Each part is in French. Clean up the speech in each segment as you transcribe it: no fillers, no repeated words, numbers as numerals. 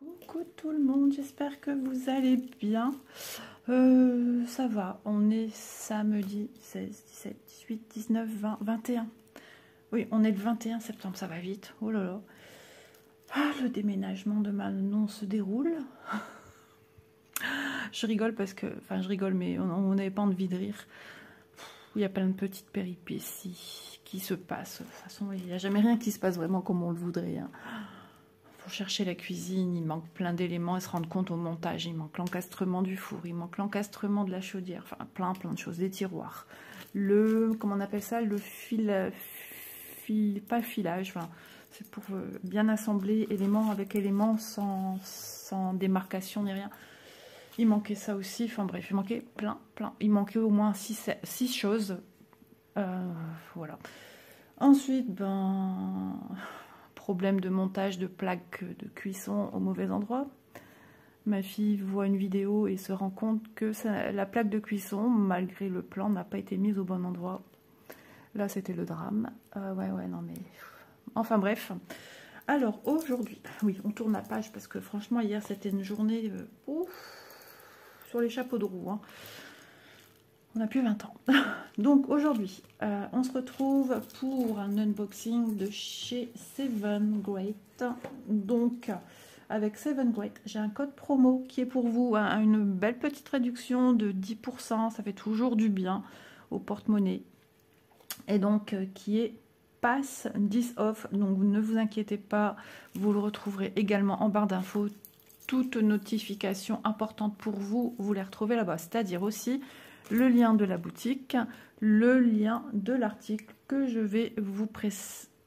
Coucou tout le monde, j'espère que vous allez bien. Ça va, on est samedi 16, 17, 18, 19, 20, 21. Oui, on est le 21 septembre, ça va vite. Oh là là. Ah, le déménagement de Manon se déroule. Je rigole parce que... Enfin, je rigole, mais on n'avait pas envie de rire. Il y a plein de petites péripéties qui se passent. De toute façon, il n'y a jamais rien qui se passe vraiment comme on le voudrait. Hein. Pour chercher la cuisine, il manque plein d'éléments et se rendre compte au montage. Il manque l'encastrement du four, il manque l'encastrement de la chaudière, enfin plein de choses, des tiroirs. Comment on appelle ça, le pas filage, enfin, c'est pour bien assembler élément avec élément sans démarcation ni rien. Il manquait ça aussi, enfin bref, il manquait plein. Il manquait au moins 6 choses. Voilà. Ensuite, problème de montage de plaques de cuisson au mauvais endroit. Ma fille voit une vidéo et se rend compte que la plaque de cuisson, malgré le plan, n'a pas été mise au bon endroit. Là, c'était le drame. Ouais, non mais... Enfin bref. Alors, aujourd'hui, oui, on tourne la page parce que franchement, hier, c'était une journée sur les chapeaux de roue. Hein. On n'a plus 20 ans. Donc aujourd'hui, on se retrouve pour un unboxing de chez Seven Great. Donc, avec Seven Great, j'ai un code promo qui est pour vous, hein, une belle petite réduction de 10%. Ça fait toujours du bien au porte-monnaie. Et donc, qui est Pass 10 off. Donc, ne vous inquiétez pas, vous le retrouverez également en barre d'infos. Toutes notifications importantes pour vous, vous les retrouvez là-bas. C'est-à-dire aussi le lien de la boutique, le lien de l'article que je vais vous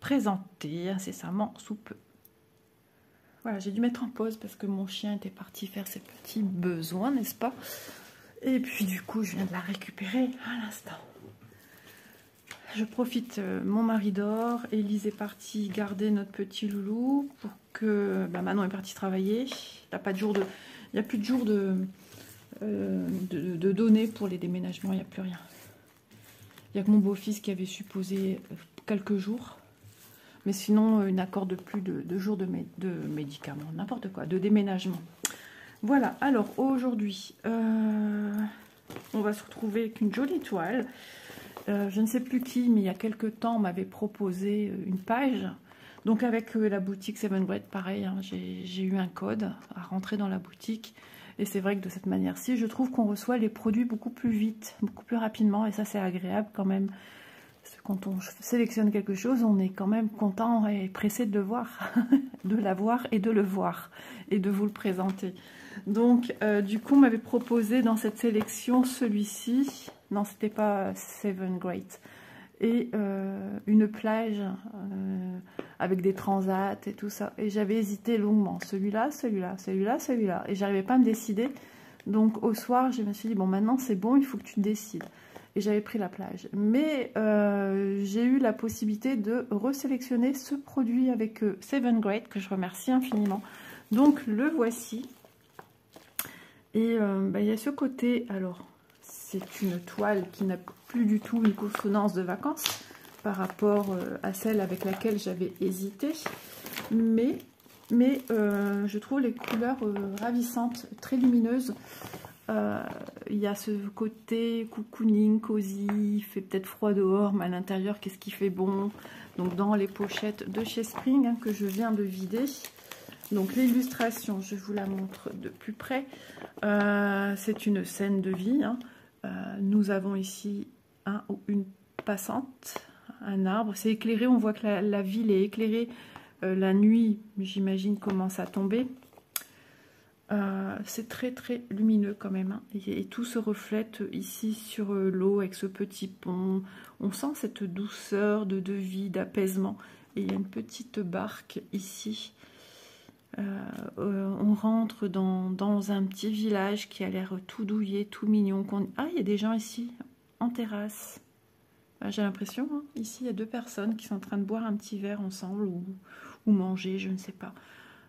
présenter incessamment sous peu. Voilà, j'ai dû mettre en pause parce que mon chien était parti faire ses petits besoins, n'est-ce pas? Et puis du coup, je viens de la récupérer à l'instant. Je profite, mon mari dort, Élise est partie garder notre petit loulou pour que Manon est partie travailler. Il n'y a pas de jour de... Il n'y a plus de jour de données pour les déménagements, il n'y a plus rien. Il n'y a que mon beau-fils qui avait supposé quelques jours. Mais sinon, il n'accorde plus de jours de médicaments, n'importe quoi, de déménagement. Voilà, alors aujourd'hui, on va se retrouver avec une jolie toile. Je ne sais plus qui, mais il y a quelques temps, m'avait proposé une page. Donc avec la boutique Seven Great, pareil, hein, j'ai eu un code à rentrer dans la boutique. Et c'est vrai que de cette manière-ci, je trouve qu'on reçoit les produits beaucoup plus vite, beaucoup plus rapidement. Et ça, c'est agréable quand même. Parce que quand on sélectionne quelque chose, on est quand même content et pressé de le voir, de l'avoir et de le voir. Et de vous le présenter. Donc, du coup, on m'avait proposé dans cette sélection celui-ci. Non, c'était pas Seven Great. Et une plage avec des transats et tout ça. Et j'avais hésité longuement. Celui-là. Et j'arrivais pas à me décider. Donc au soir, je me suis dit, bon, maintenant c'est bon, il faut que tu te décides. Et j'avais pris la plage. Mais j'ai eu la possibilité de resélectionner ce produit avec Seven Great, que je remercie infiniment. Donc le voici. Et il y a ce côté, alors... C'est une toile qui n'a plus du tout une consonance de vacances par rapport à celle avec laquelle j'avais hésité. Mais je trouve les couleurs ravissantes, très lumineuses. Il y a ce côté cocooning, cosy, il fait peut-être froid dehors, mais à l'intérieur, qu'est-ce qui fait bon? Donc dans les pochettes de chez Spring, hein, que je viens de vider. Donc l'illustration, je vous la montre de plus près. C'est une scène de vie, hein. Nous avons ici un ou une passante, un arbre, c'est éclairé, on voit que la ville est éclairée, la nuit, j'imagine, commence à tomber. C'est très lumineux quand même, hein. Et tout se reflète ici sur l'eau avec ce petit pont. On sent cette douceur de vie, d'apaisement. Et il y a une petite barque ici. On rentre dans un petit village qui a l'air tout douillet, tout mignon. Ah, il y a des gens ici, en terrasse. J'ai l'impression, hein, ici, il y a 2 personnes qui sont en train de boire un petit verre ensemble ou manger, je ne sais pas.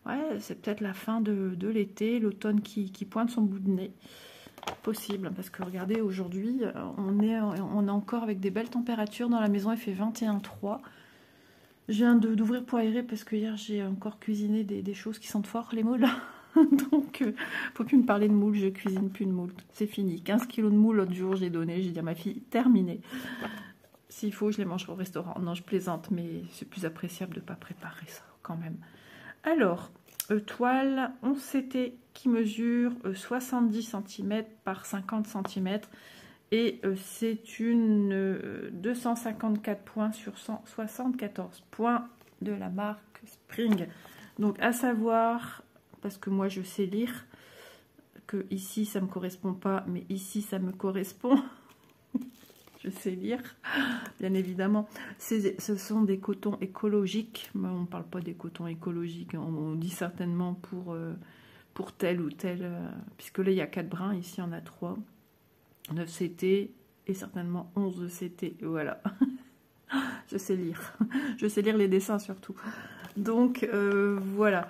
Ouais, c'est peut-être la fin de l'été, l'automne qui pointe son bout de nez. Possible, parce que regardez, aujourd'hui, on est encore avec des belles températures dans la maison, il fait 21,3. Je viens d'ouvrir pour aérer parce que hier j'ai encore cuisiné des choses qui sentent fort, les moules. Donc, faut plus me parler de moules, je cuisine plus de moules. C'est fini. 15 kilos de moules l'autre jour, j'ai donné. J'ai dit à ma fille, terminé. S'il faut, je les mangerai au restaurant. Non, je plaisante, mais c'est plus appréciable de ne pas préparer ça quand même. Alors, toile 11 CT qui mesure 70 cm par 50 cm. Et c'est une 254 points sur 174 points de la marque Spring. Donc, à savoir, parce que moi je sais lire, que ici ça ne me correspond pas, mais ici ça me correspond. Je sais lire, bien évidemment. Ce sont des cotons écologiques. Mais on ne parle pas des cotons écologiques. On dit certainement pour tel ou tel. Puisque là, il y a 4 brins. Ici, il y en a 3. 9 CT et certainement 11 CT. Voilà. Je sais lire. Je sais lire les dessins surtout. Donc, voilà.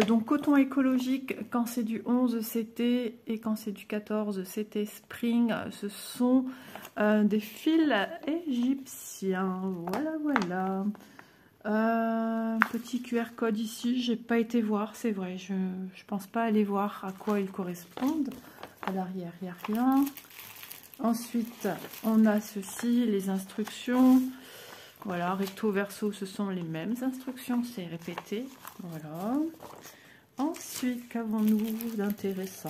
Donc, coton écologique, quand c'est du 11 CT et quand c'est du 14 CT Spring, ce sont des fils égyptiens. Voilà, voilà. Petit QR code ici. J'ai pas été voir, c'est vrai. Je pense pas aller voir à quoi ils correspondent. À l'arrière, il n'y a rien. Ensuite, on a ceci, les instructions. Voilà, recto, verso, ce sont les mêmes instructions, c'est répété. Voilà. Ensuite, qu'avons-nous d'intéressant?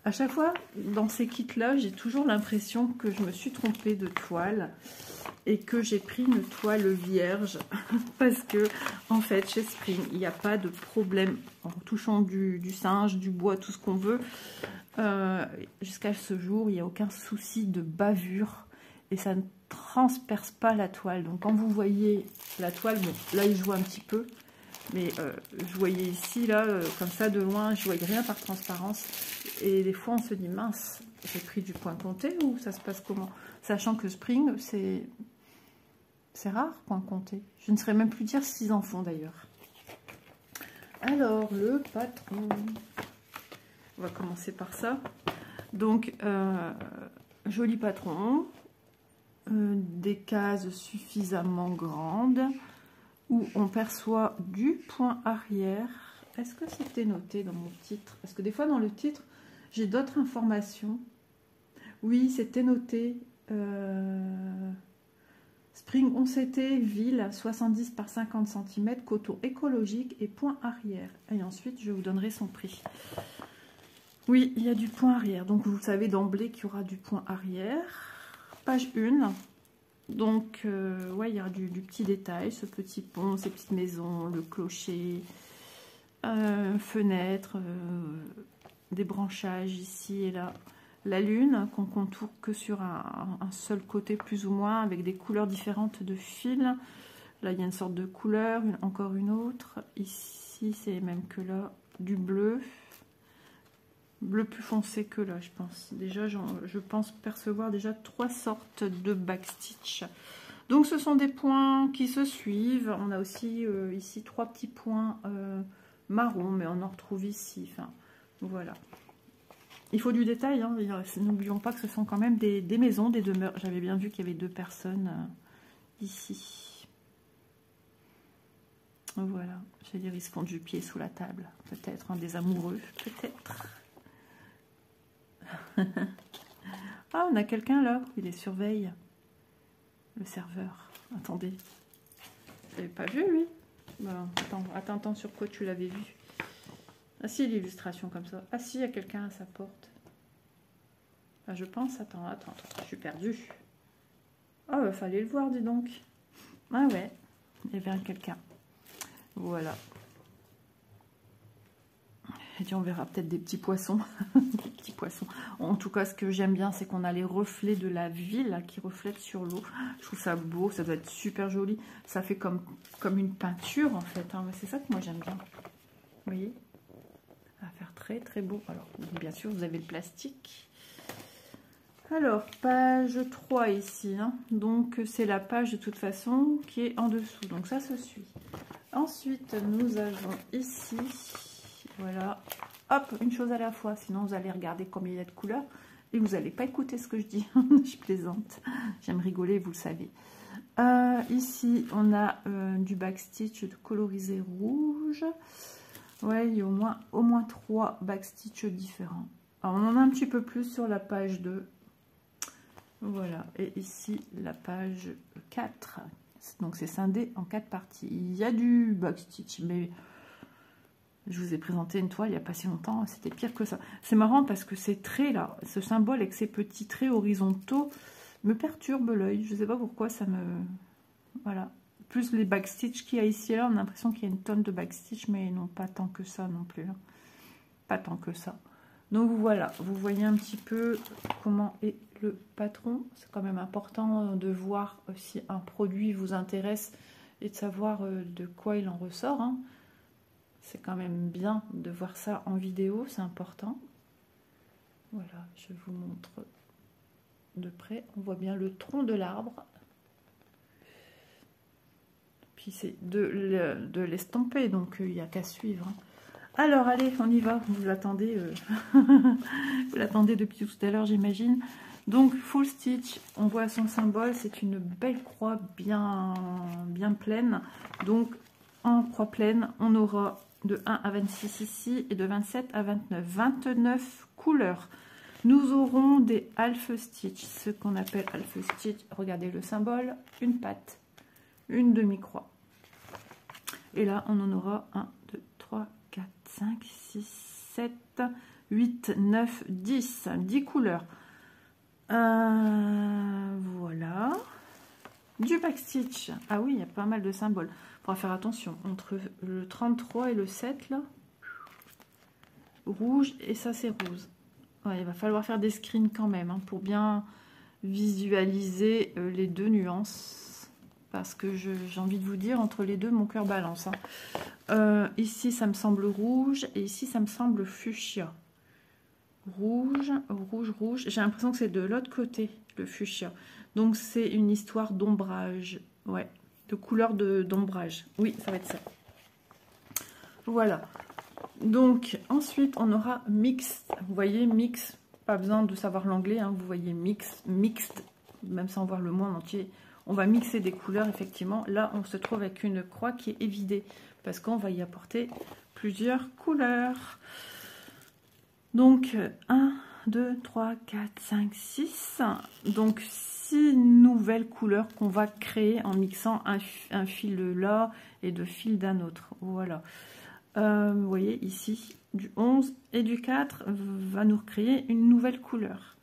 À chaque fois, dans ces kits-là, j'ai toujours l'impression que je me suis trompée de toile et que j'ai pris une toile vierge. Parce que, en fait, chez Spring, il n'y a pas de problème en touchant du singe, du bois, tout ce qu'on veut. Jusqu'à ce jour, il n'y a aucun souci de bavure et ça ne transperce pas la toile. Donc, quand vous voyez la toile, bon, là, il joue un petit peu. Mais je voyais ici, là, comme ça, de loin, je voyais rien par transparence. Et des fois, on se dit, mince, j'ai pris du point compté ou ça se passe comment? Sachant que Spring, c'est rare, point compté. Je ne saurais même plus dire s'ils en font, d'ailleurs. Alors, le patron. On va commencer par ça. Donc, joli patron. Des cases suffisamment grandes. Où on perçoit du point arrière. Est-ce que c'était noté dans mon titre? Parce que des fois dans le titre, j'ai d'autres informations. Oui, c'était noté. Spring 11 CT, ville 70 par 50 cm, coton écologique et point arrière. Et ensuite, je vous donnerai son prix. Oui, il y a du point arrière. Donc, vous savez d'emblée qu'il y aura du point arrière. Page 1. Donc, ouais, il y a du petit détail, ce petit pont, ces petites maisons, le clocher, fenêtre, des branchages ici et là. La lune, qu'on contourne que sur un seul côté plus ou moins, avec des couleurs différentes de fils. Là, il y a une sorte de couleur, encore une autre. Ici, c'est même que là, du bleu. Bleu plus foncé que là, je pense. Déjà, je pense percevoir déjà 3 sortes de backstitch. Donc, ce sont des points qui se suivent. On a aussi ici 3 petits points marron, mais on en retrouve ici. Enfin, voilà. Il faut du détail. Hein. N'oublions pas que ce sont quand même des maisons, des demeures. J'avais bien vu qu'il y avait 2 personnes ici. Voilà. J'allais dire, ils se font du pied sous la table. Peut-être, hein, des amoureux. Peut-être. Ah, on a quelqu'un là, il les surveille. Le serveur. Attendez. Je l'avais pas vu lui. Bon, attends, sur quoi tu l'avais vu? Ah si, l'illustration comme ça. Ah si, il y a quelqu'un à sa porte. Ah, je pense, attends, je suis perdue. Ah, il fallait le voir, dis donc. Ah ouais, il y avait quelqu'un. Voilà. Et puis on verra peut-être des petits poissons. Des petits poissons. En tout cas, ce que j'aime bien, c'est qu'on a les reflets de la ville là, qui reflètent sur l'eau. Je trouve ça beau, ça doit être super joli. Ça fait comme une peinture en fait. Hein. C'est ça que moi j'aime bien. Vous voyez? Ça va faire très très beau. Alors, bien sûr, vous avez le plastique. Alors, page 3 ici. Hein. Donc, c'est la page de toute façon qui est en dessous. Donc, ça se suit. Ensuite, nous avons ici... Voilà, hop, une chose à la fois, sinon vous allez regarder combien il y a de couleurs et vous n'allez pas écouter ce que je dis. Je plaisante, j'aime rigoler, vous le savez. Ici, on a du backstitch colorisé rouge. Ouais, il y a au moins 3 backstitch différents. Alors, on en a un petit peu plus sur la page 2. Voilà, et ici, la page 4. Donc, c'est scindé en 4 parties. Il y a du backstitch, mais je vous ai présenté une toile il n'y a pas si longtemps. C'était pire que ça. C'est marrant parce que ces traits-là, ce symbole avec ces petits traits horizontaux, me perturbe l'œil. Je ne sais pas pourquoi ça me... Voilà. Plus les backstitch qu'il y a ici et là, on a l'impression qu'il y a une tonne de backstitch, mais non, pas tant que ça non plus. Hein. Pas tant que ça. Donc voilà, vous voyez un petit peu comment est le patron. C'est quand même important de voir si un produit vous intéresse et de savoir de quoi il en ressort. Hein. C'est quand même bien de voir ça en vidéo, c'est important. Voilà, je vous montre de près. On voit bien le tronc de l'arbre. Puis c'est de l'estomper, donc il n'y a qu'à suivre. Hein. Alors, allez, on y va. Vous l'attendez vous l'attendez depuis tout à l'heure, j'imagine. Donc, full stitch, on voit son symbole. C'est une belle croix bien pleine. Donc, en croix pleine, on aura de 1 à 26 ici et de 27 à 29. 29 couleurs. Nous aurons des half stitch, ce qu'on appelle half stitch. Regardez le symbole, une patte, une demi-croix. Et là, on en aura 1, 2, 3, 4, 5, 6, 7, 8, 9, 10. 10 couleurs. Voilà. Du backstitch. Ah oui, il y a pas mal de symboles. Il faudra faire attention. Entre le 33 et le 7, là. Rouge et ça, c'est rose. Ouais, il va falloir faire des screens quand même hein, pour bien visualiser les deux nuances. Parce que j'ai envie de vous dire, entre les deux, mon cœur balance. Hein. Ici, ça me semble rouge. Et ici, ça me semble fuchsia. Rouge, rouge, rouge. J'ai l'impression que c'est de l'autre côté, le fuchsia. Donc, c'est une histoire d'ombrage. Ouais, de couleur d'ombrage. Oui, ça va être ça. Voilà. Donc, ensuite, on aura mix. Vous voyez, mix. Pas besoin de savoir l'anglais. Hein, vous voyez, mix, mixed. Même sans voir le mot en entier. On va mixer des couleurs, effectivement. Là, on se trouve avec une croix qui est évidée. Parce qu'on va y apporter plusieurs couleurs. Donc, 1, 2, 3, 4, 5, 6. Donc, 6 nouvelles couleurs qu'on va créer en mixant un fil de là et de fil d'un autre. Voilà. Vous voyez, ici, du 11 et du 4 va nous créer une nouvelle couleur.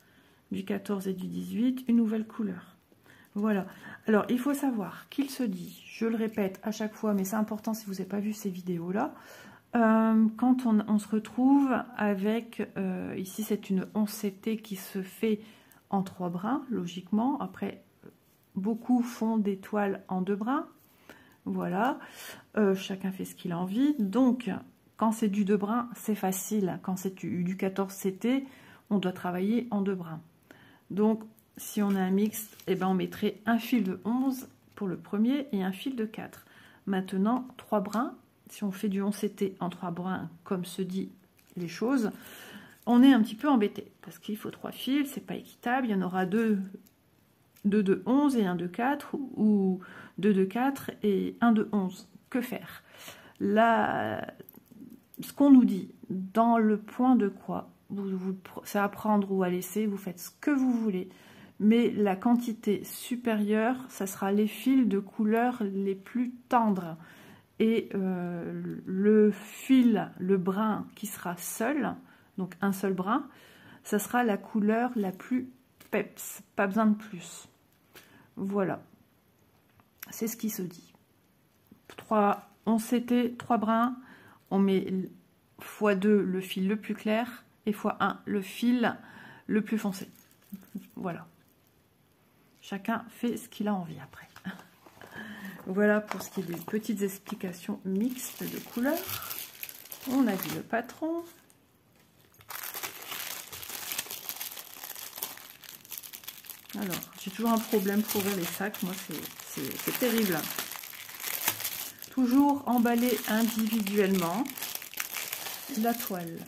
Du 14 et du 18, une nouvelle couleur. Voilà. Alors, il faut savoir qu'il se dit, je le répète à chaque fois, mais c'est important si vous n'avez pas vu ces vidéos-là, quand on se retrouve avec, ici c'est une 11CT qui se fait en 3 brins, logiquement. Après, beaucoup font des toiles en 2 brins. Voilà. Chacun fait ce qu'il a envie. Donc, quand c'est du 2 brins, c'est facile. Quand c'est du 14CT, on doit travailler en 2 brins. Donc, si on a un mixte, eh ben, on mettrait un fil de 11 pour le premier et un fil de 4. Maintenant, 3 brins. Si on fait du 11CT en 3 brins, comme se dit les choses, on est un petit peu embêté. Parce qu'il faut 3 fils, c'est pas équitable. Il y en aura 2 de 11 et 1 de 4, ou 2 de 4 et 1 de 11. Que faire? Là, ce qu'on nous dit, dans le point de croix, c'est à prendre ou à laisser, vous faites ce que vous voulez. Mais la quantité supérieure, ça sera les fils de couleur les plus tendres. Et le fil, le brin qui sera seul, donc un seul brin, ça sera la couleur la plus peps, pas besoin de plus. Voilà, c'est ce qui se dit. 11CT, 3 brins, on met x2 le fil le plus clair et x1 le fil le plus foncé. Voilà. Chacun fait ce qu'il a envie après. Voilà pour ce qui est des petites explications mixtes de couleurs. On a vu le patron. Alors, j'ai toujours un problème pour ouvrir les sacs. Moi, c'est terrible. Toujours emballer individuellement la toile.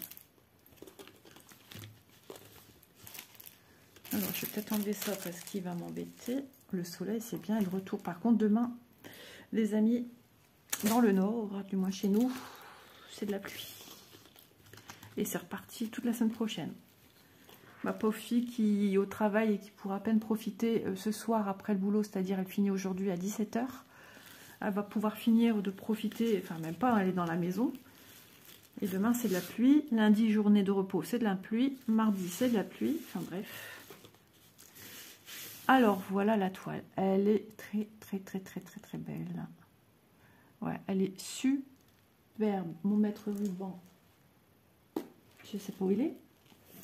Alors, je vais peut-être enlever ça parce qu'il va m'embêter. Le soleil, c'est bien. Et le retour, par contre, demain, les amis, dans le nord, du moins chez nous, c'est de la pluie. Et c'est reparti toute la semaine prochaine. Ma pauvre fille qui est au travail et qui pourra à peine profiter ce soir après le boulot, c'est-à-dire elle finit aujourd'hui à 17 h. Elle va pouvoir finir de profiter, enfin même pas, elle est dans la maison. Et demain c'est de la pluie. Lundi, journée de repos, c'est de la pluie. Mardi, c'est de la pluie. Enfin bref. Alors voilà la toile. Elle est très belle. Ouais, elle est superbe. Mon maître ruban, je sais pas où il est.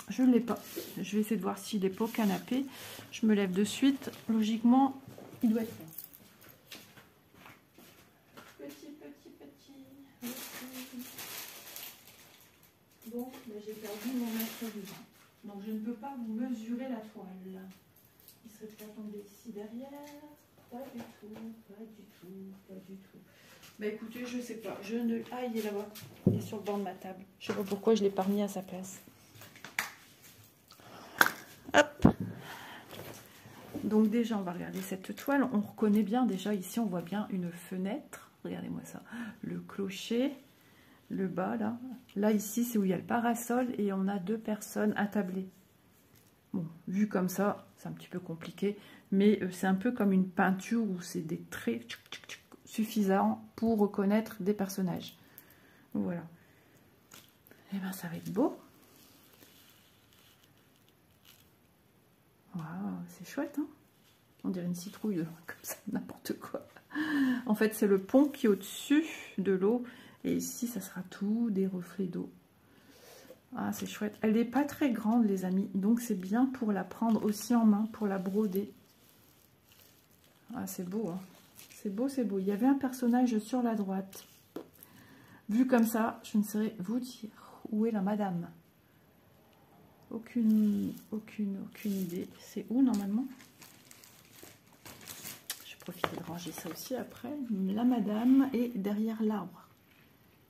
Je ne l'ai pas. Je vais essayer de voir s'il n'est pas au canapé. Je me lève de suite. Logiquement, il doit être là. Petit. Bon, j'ai perdu mon maître ruban. Donc je ne peux pas vous mesurer la toile. Il serait pas tombé ici derrière. Pas du tout. Bah écoutez, je sais pas. Je ne... Ah, il est là-bas. Il est sur le banc de ma table. Je sais pas pourquoi je ne l'ai pas remis à sa place. Hop. Donc déjà, on va regarder cette toile. On reconnaît bien, déjà ici, on voit bien une fenêtre. Regardez-moi ça. Le clocher, le bas, là. Là, ici, c'est où il y a le parasol et on a 2 personnes attablées. Bon, vu comme ça, c'est un petit peu compliqué. Mais c'est un peu comme une peinture où c'est des traits suffisants pour reconnaître des personnages. Voilà. Et bien, ça va être beau. Waouh, c'est chouette, hein? On dirait une citrouille, comme ça, n'importe quoi. En fait, c'est le pont qui est au-dessus de l'eau. Et ici, ça sera tout des reflets d'eau. Ah, c'est chouette. Elle n'est pas très grande, les amis. Donc, c'est bien pour la prendre aussi en main, pour la broder. Ah, c'est beau, hein? C'est beau, c'est beau. Il y avait un personnage sur la droite. Vu comme ça, je ne saurais vous dire où est la madame. Aucune idée. C'est où normalement? Je profite de ranger ça aussi après. La madame est derrière l'arbre.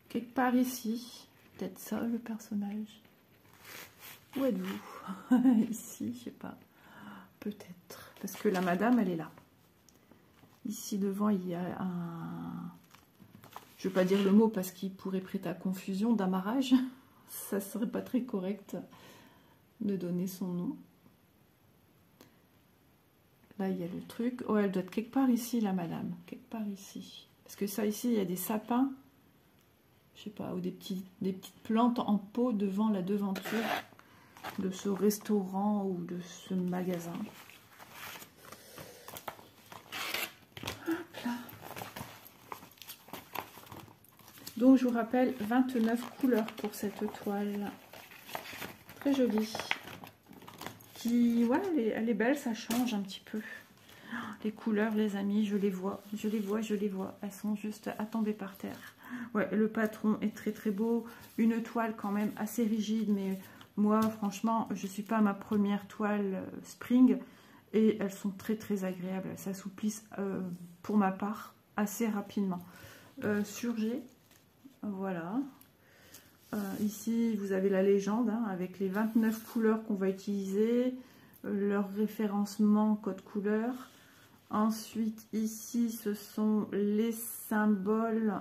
Quelque part ici. Peut-être ça le personnage. Où êtes-vous? Ici, je sais pas. Peut-être. Parce que la madame, elle est là. Ici devant, il y a un... Je ne vais pas dire le mot parce qu'il pourrait prêter à confusion d'amarrage. Ça serait pas très correct de donner son nom. Là, il y a le truc. Oh, elle doit être quelque part ici, la madame. Quelque part ici. Parce que ça, ici, il y a des sapins. Je sais pas, ou des petites plantes en pot devant la devanture de ce restaurant ou de ce magasin. Hop là. Donc, je vous rappelle, 29 couleurs pour cette toile. Très jolie. Qui, ouais, elle est belle, ça change un petit peu. Les couleurs, les amis, je les vois. Elles sont juste à tomber par terre. Ouais, le patron est très beau. Une toile quand même assez rigide, mais moi, franchement, je suis pas à ma première toile spring. Et elles sont très agréables. Elles s'assouplissent, pour ma part, assez rapidement. Surgé, voilà. Ici, vous avez la légende, hein, avec les 29 couleurs qu'on va utiliser, leur référencement code couleur. Ensuite, ici, ce sont les symboles,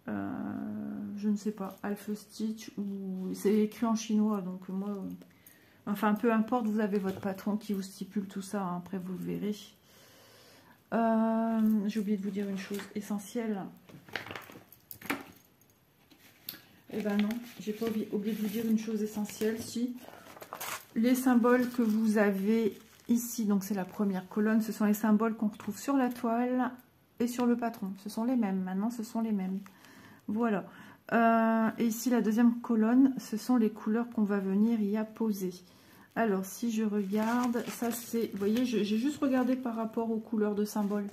je ne sais pas, Alpha Stitch, ou c'est écrit en chinois, donc moi, enfin, peu importe, vous avez votre patron qui vous stipule tout ça, hein, après vous le verrez. J'ai oublié de vous dire une chose essentielle. Eh ben non, j'ai pas oublié de vous dire une chose essentielle. Si les symboles que vous avez ici, donc c'est la première colonne, ce sont les symboles qu'on retrouve sur la toile et sur le patron. Ce sont les mêmes, maintenant ce sont les mêmes. Voilà. Et ici la deuxième colonne, ce sont les couleurs qu'on va venir y apposer. Alors si je regarde, ça c'est, vous voyez, j'ai juste regardé par rapport aux couleurs de symboles.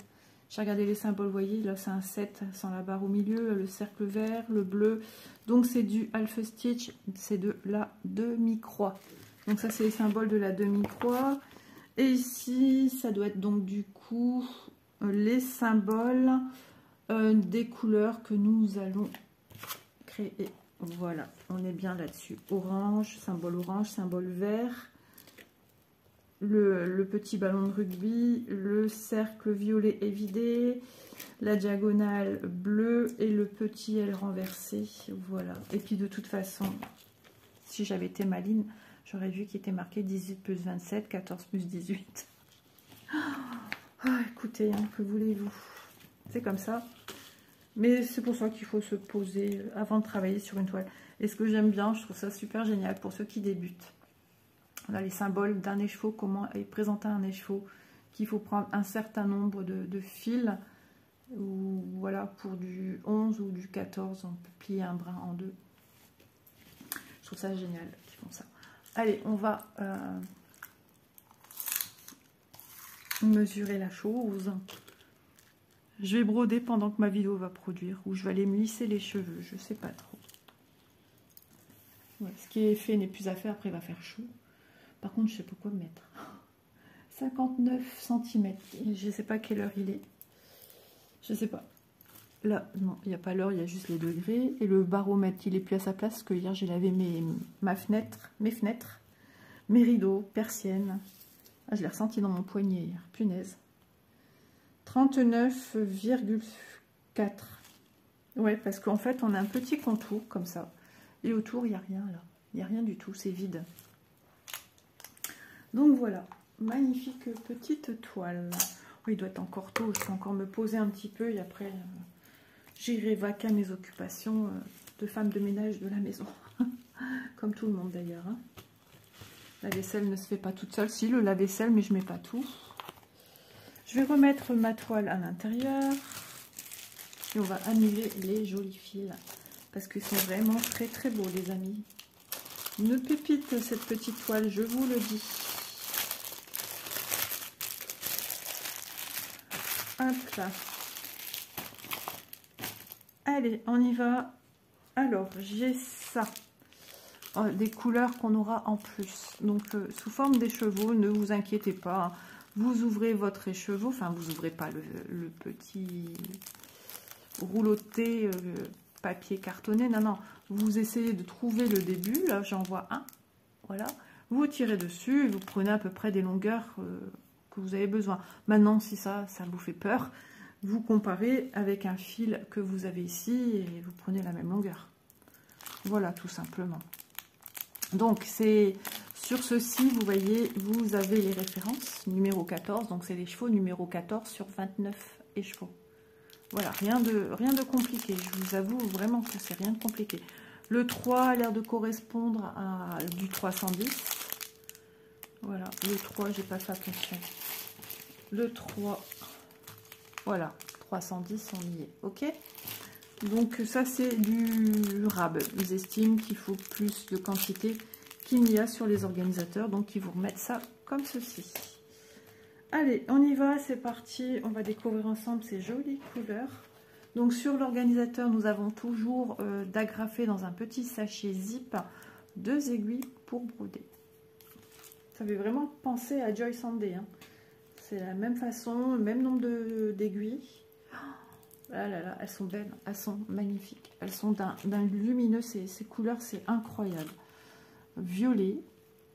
J'ai regardé les symboles, vous voyez, là c'est un 7 sans la barre au milieu, le cercle vert, le bleu. Donc c'est du Alpha Stitch, c'est de la demi-croix. Donc ça c'est les symboles de la demi-croix. Et ici, ça doit être donc du coup les symboles des couleurs que nous allons créer. Voilà, on est bien là-dessus. Orange, symbole vert. le petit ballon de rugby, le cercle violet évidé, la diagonale bleue et le petit L renversé. Voilà. Et puis de toute façon, si j'avais été maline, j'aurais vu qu'il était marqué 18 plus 27, 14 plus 18. Ah, écoutez, hein, que voulez-vous? C'est comme ça. Mais c'est pour ça qu'il faut se poser avant de travailler sur une toile. Et ce que j'aime bien, je trouve ça super génial pour ceux qui débutent. On a les symboles d'un écheveau, comment présenter un écheveau, qu'il faut prendre un certain nombre de fils, ou voilà, pour du 11 ou du 14, on peut plier un brin en deux. Je trouve ça génial qu'ils font ça. Allez, on va mesurer la chose. Je vais broder pendant que ma vidéo va produire, ou je vais aller me lisser les cheveux, je sais pas trop. Ouais, ce qui est fait n'est plus à faire, après il va faire chaud. Par contre, je sais pas quoi mettre. 59 cm. Je ne sais pas quelle heure il est. Je sais pas. Là, non, il n'y a pas l'heure, il y a juste les degrés. Et le baromètre, il est plus à sa place, parce que hier, j'ai lavé mes fenêtres, mes rideaux, persiennes. Ah, je l'ai ressenti dans mon poignet hier. Punaise. 39,4. Ouais, parce qu'en fait, on a un petit contour, comme ça. Et autour, il n'y a rien, là. Il n'y a rien du tout, c'est vide. Donc voilà, magnifique petite toile. Oui, il doit être encore tôt, je peux encore me poser un petit peu et après j'irai vaquer à mes occupations de femme de ménage de la maison. Comme tout le monde d'ailleurs. Hein. La vaisselle ne se fait pas toute seule, si le lave-vaisselle, mais je mets pas tout. Je vais remettre ma toile à l'intérieur et on va annuler les jolis fils parce qu'ils sont vraiment très très beaux les amis. Une pépite cette petite toile, je vous le dis. Hop là. Allez, on y va. Alors, j'ai ça. Oh, des couleurs qu'on aura en plus. Donc, sous forme d'écheveau, ne vous inquiétez pas. Hein. Vous ouvrez votre écheveau. Enfin, vous ouvrez pas le petit rouleau de thé, papier cartonné. Non, non. Vous essayez de trouver le début. Là, j'en vois un. Voilà. Vous tirez dessus et vous prenez à peu près des longueurs... que vous avez besoin. Maintenant, si ça vous fait peur, vous comparez avec un fil que vous avez ici et vous prenez la même longueur. Voilà, tout simplement. Donc, c'est sur ceci, vous voyez, vous avez les références, numéro 14, donc c'est les chevaux numéro 14 sur 29 écheveaux. Voilà, rien de compliqué, je vous avoue vraiment que c'est rien de compliqué. Le 3 a l'air de correspondre à du 310. Voilà, le 3, j'ai pas fait attention. Le 3, voilà, 310, on y est, ok. Donc ça, c'est du rab. Ils estiment qu'il faut plus de quantité qu'il n'y a sur les organisateurs, donc ils vous remettent ça comme ceci. Allez, on y va, c'est parti. On va découvrir ensemble ces jolies couleurs. Donc sur l'organisateur, nous avons toujours d'agrafé dans un petit sachet zip 2 aiguilles pour broder. Ça fait vraiment penser à Joy Sanday. Hein. C'est la même façon, le même nombre d'aiguilles. Ah là là, elles sont belles, elles sont magnifiques. Elles sont d'un lumineux, ces couleurs, c'est incroyable. Violet,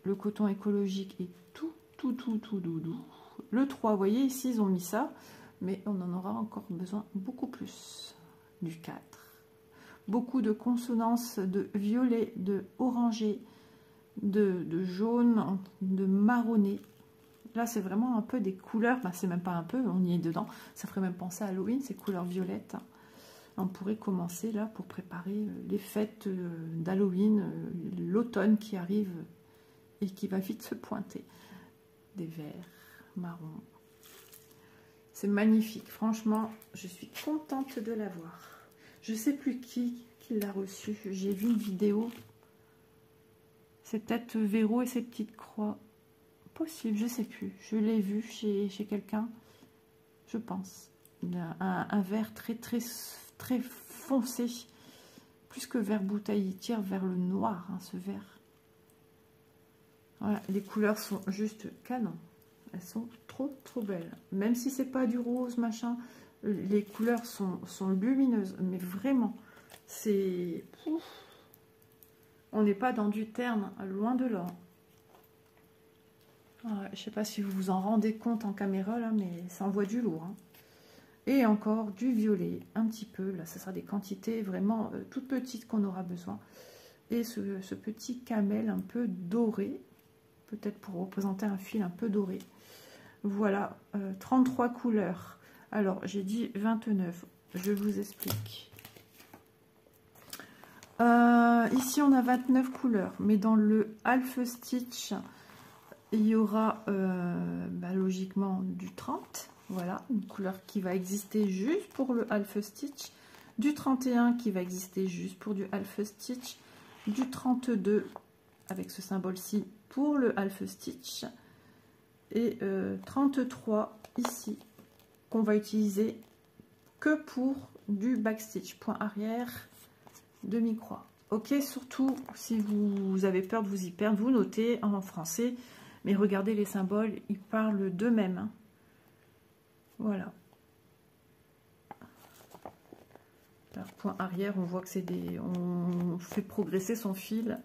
le coton écologique est tout doudou. Le 3, vous voyez, ici, ils ont mis ça, mais on en aura encore besoin beaucoup plus. Du 4. Beaucoup de consonances de violet, de orangé, de jaune, de marronné. Là, c'est vraiment un peu des couleurs, ben, c'est même pas un peu, on y est dedans. Ça ferait même penser à Halloween, ces couleurs violettes. On pourrait commencer là pour préparer les fêtes d'Halloween, l'automne qui arrive et qui va vite se pointer. Des verts, marrons. C'est magnifique, franchement, je suis contente de l'avoir. Je sais plus qui l'a reçu, j'ai vu une vidéo. C'est peut-être Véro et ses petites croix. Possible, je sais plus. Je l'ai vu chez quelqu'un, je pense. Un vert très foncé, plus que vert bouteille, il tire vers le noir, hein, ce vert. Voilà, les couleurs sont juste canon. Elles sont trop belles. Même si c'est pas du rose, machin, les couleurs sont lumineuses, mais vraiment, c'est... On n'est pas dans du terne, loin de là. Je sais pas si vous vous en rendez compte en caméra là, mais ça envoie du lourd. Hein. Et encore du violet, un petit peu. Là, ce sera des quantités vraiment toutes petites qu'on aura besoin. Et ce petit camel un peu doré, peut-être pour représenter un fil un peu doré. Voilà, 33 couleurs. Alors, j'ai dit 29. Je vous explique. Ici, on a 29 couleurs. Mais dans le half stitch, il y aura logiquement du 30. Voilà, une couleur qui va exister juste pour le half stitch. Du 31 qui va exister juste pour du half stitch. Du 32 avec ce symbole-ci pour le half stitch. Et 33 ici qu'on va utiliser que pour du backstitch, point arrière, demi-croix. Ok, surtout si vous avez peur de vous y perdre, vous notez en français, mais regardez les symboles, ils parlent d'eux-mêmes. Hein. Voilà. Alors, point arrière, on voit que c'est des... On fait progresser son fil.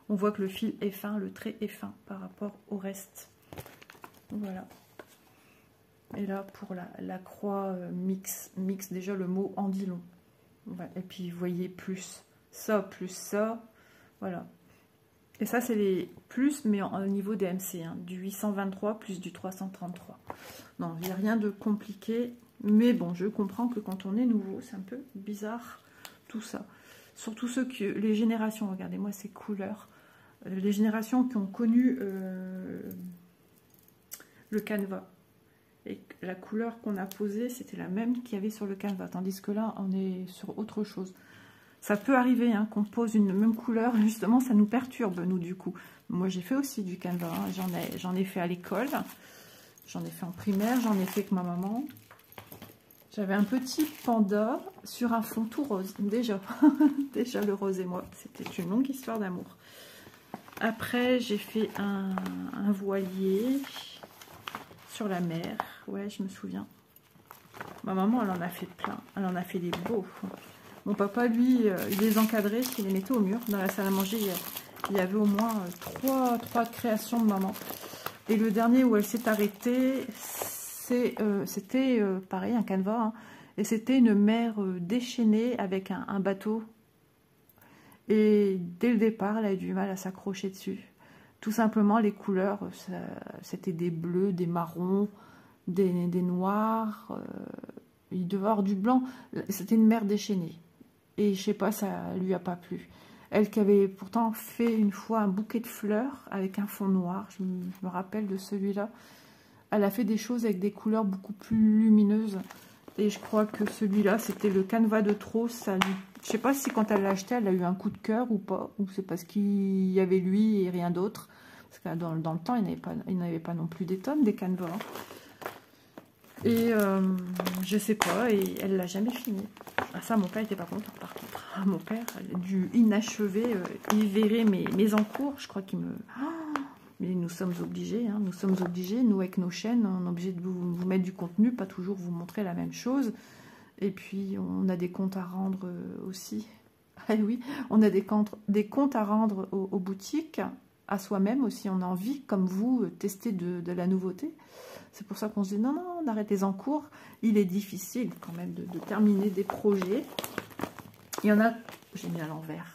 On voit que le fil est fin, le trait est fin par rapport au reste. Voilà. Et là, pour la croix mix déjà le mot en dit long. Voilà. Et puis, vous voyez, plus ça, voilà. Et ça, c'est les plus, mais au niveau des MC, hein, du 823 plus du 333. Non, il n'y a rien de compliqué, mais bon, je comprends que quand on est nouveau, c'est un peu bizarre, tout ça. Surtout les générations, regardez-moi ces couleurs, les générations qui ont connu le canevas. Et la couleur qu'on a posée, c'était la même qu'il y avait sur le canevas, tandis que là, on est sur autre chose. Ça peut arriver hein, qu'on pose une même couleur, justement, ça nous perturbe, nous, du coup. Moi, j'ai fait aussi du canevas, hein. J'en ai fait à l'école, j'en ai fait en primaire, j'en ai fait avec ma maman. J'avais un petit panda sur un fond tout rose, déjà. Déjà le rose et moi, c'était une longue histoire d'amour. Après, j'ai fait un voilier sur la mer, ouais, je me souviens. Ma maman, elle en a fait plein, elle en a fait des beaux. Mon papa, lui, il les encadrait, il les mettait au mur. Dans la salle à manger, il y avait au moins trois créations de maman. Et le dernier où elle s'est arrêtée, c'était pareil, un canevas. Hein, et c'était une mer déchaînée avec un bateau. Et dès le départ, elle a eu du mal à s'accrocher dessus. Tout simplement, les couleurs, c'était des bleus, des marrons, des noirs. Il devait y avoir du blanc. C'était une mer déchaînée. Et je sais pas, ça lui a pas plu. Elle qui avait pourtant fait une fois un bouquet de fleurs avec un fond noir, je me rappelle de celui-là. Elle a fait des choses avec des couleurs beaucoup plus lumineuses. Et je crois que celui-là, c'était le canevas de trop. Ça lui... Je sais pas si quand elle l'a acheté, elle a eu un coup de cœur ou pas. Ou c'est parce qu'il y avait lui et rien d'autre. Parce que dans le temps, il n'y avait pas non plus des tonnes, des canevas. Et je sais pas, et elle l'a jamais fini. Ah, ça, mon père n'était pas content, par contre. Ah, mon père, du inachevé, il verrait mes encours, je crois qu'il me... Ah, mais nous sommes obligés, hein, nous avec nos chaînes, on est obligé de vous mettre du contenu, pas toujours vous montrer la même chose. Et puis, on a des comptes à rendre aussi. Ah oui, on a des comptes à rendre aux boutiques, à soi-même aussi. On a envie, comme vous, tester de la nouveauté. C'est pour ça qu'on se dit non, on arrête les encours. Il est difficile quand même de terminer des projets. Il y en a, j'ai mis à l'envers.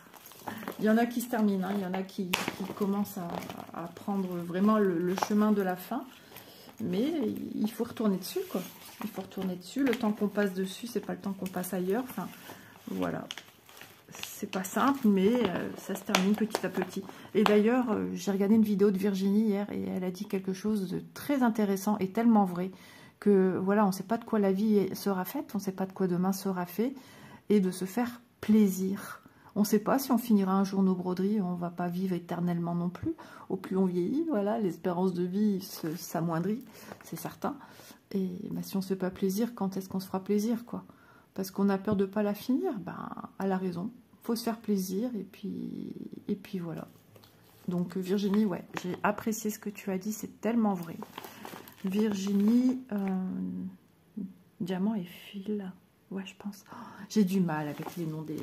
Il y en a qui se terminent, hein. Il y en a qui commencent à prendre vraiment le chemin de la fin. Mais il faut retourner dessus, quoi. Il faut retourner dessus. Le temps qu'on passe dessus, c'est pas le temps qu'on passe ailleurs. Enfin, voilà. C'est pas simple, mais ça se termine petit à petit. Et d'ailleurs, j'ai regardé une vidéo de Virginie hier et elle a dit quelque chose de très intéressant et tellement vrai que voilà, on ne sait pas de quoi la vie sera faite, on ne sait pas de quoi demain sera fait et de se faire plaisir. On ne sait pas si on finira un jour nos broderies, on ne va pas vivre éternellement non plus. Au plus on vieillit, voilà, l'espérance de vie s'amoindrit, c'est certain. Et ben, si on ne se fait pas plaisir, quand est-ce qu'on se fera plaisir, quoi? Parce qu'on a peur de ne pas la finir, ben, elle a raison. Il faut se faire plaisir et puis voilà. Donc Virginie, ouais, j'ai apprécié ce que tu as dit, c'est tellement vrai. Virginie, diamant et fil, ouais, je pense. Oh, j'ai du mal avec les noms des...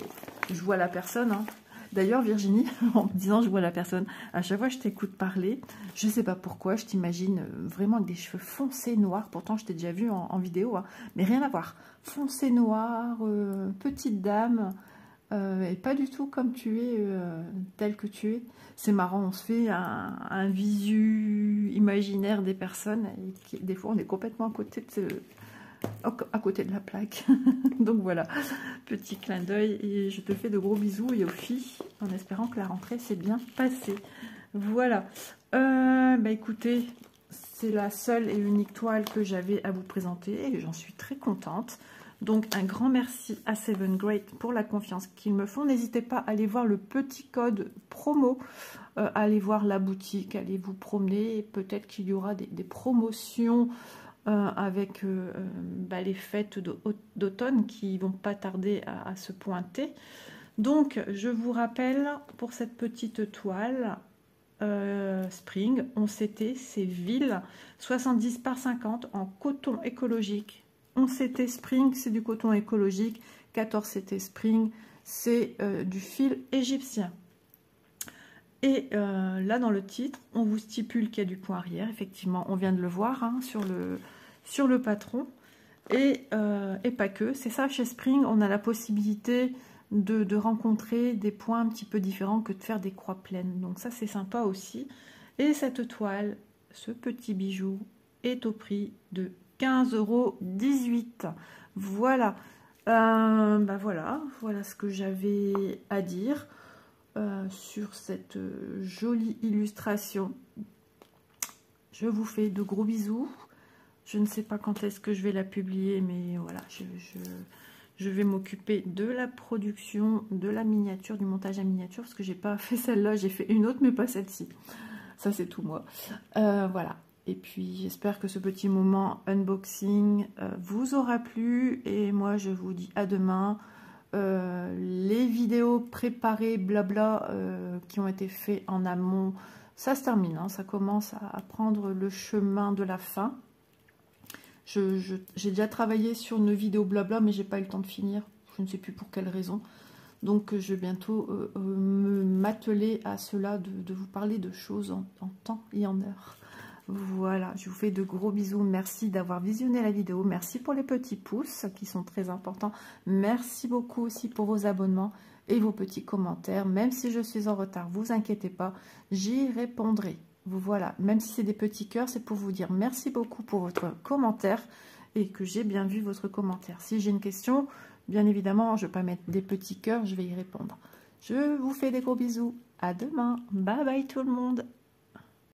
Je vois la personne, hein. D'ailleurs, Virginie, en me disant je vois la personne, à chaque fois que je t'écoute parler, je sais pas pourquoi, je t'imagine vraiment avec des cheveux foncés noirs. Pourtant, je t'ai déjà vu en vidéo, hein, mais rien à voir. Foncé noir, petite dame, et pas du tout comme tu es, telle que tu es. C'est marrant, on se fait un visu imaginaire des personnes, et des fois on est complètement à côté de la plaque. Donc voilà, petit clin d'œil, et je te fais de gros bisous, et aux filles, en espérant que la rentrée s'est bien passée. Voilà, bah écoutez, c'est la seule et unique toile que j'avais à vous présenter, et j'en suis très contente. Donc un grand merci à Seven Great pour la confiance qu'ils me font. N'hésitez pas à aller voir le petit code promo, allez voir la boutique, allez vous promener, peut-être qu'il y aura des promotions avec bah, les fêtes d'automne qui vont pas tarder à se pointer. Donc je vous rappelle pour cette petite toile Spring, 11 CT, c'est Ville, 70 par 50 en coton écologique. 11 CT Spring, c'est du coton écologique. 14 CT Spring, c'est du fil égyptien. Et là, dans le titre, on vous stipule qu'il y a du point arrière. Effectivement, on vient de le voir hein, sur le patron. Et pas que. C'est ça, chez Spring, on a la possibilité de rencontrer des points un petit peu différents que de faire des croix pleines. Donc ça, c'est sympa aussi. Et cette toile, ce petit bijou, est au prix de 15,18 €. Voilà. Bah voilà ce que j'avais à dire sur cette jolie illustration. Je vous fais de gros bisous. Je ne sais pas quand est-ce que je vais la publier, mais voilà, je vais m'occuper de la production, de la miniature, du montage à miniature, parce que j'ai pas fait celle-là, j'ai fait une autre, mais pas celle-ci. Ça, c'est tout moi. Voilà. Et puis, j'espère que ce petit moment unboxing vous aura plu. Et moi, je vous dis à demain. Les vidéos préparées, blabla, qui ont été faites en amont, ça se termine. Hein, ça commence à prendre le chemin de la fin. J'ai déjà travaillé sur une vidéo blabla, mais j'ai pas eu le temps de finir. Je ne sais plus pour quelle raison. Donc, je vais bientôt m'atteler à cela, de vous parler de choses en temps et en heure. Voilà, je vous fais de gros bisous. Merci d'avoir visionné la vidéo. Merci pour les petits pouces qui sont très importants. Merci beaucoup aussi pour vos abonnements et vos petits commentaires. Même si je suis en retard, vous inquiétez pas, j'y répondrai. Voilà, même si c'est des petits cœurs, c'est pour vous dire merci beaucoup pour votre commentaire et que j'ai bien vu votre commentaire. Si j'ai une question, bien évidemment, je ne vais pas mettre des petits cœurs, je vais y répondre. Je vous fais des gros bisous. À demain. Bye bye tout le monde.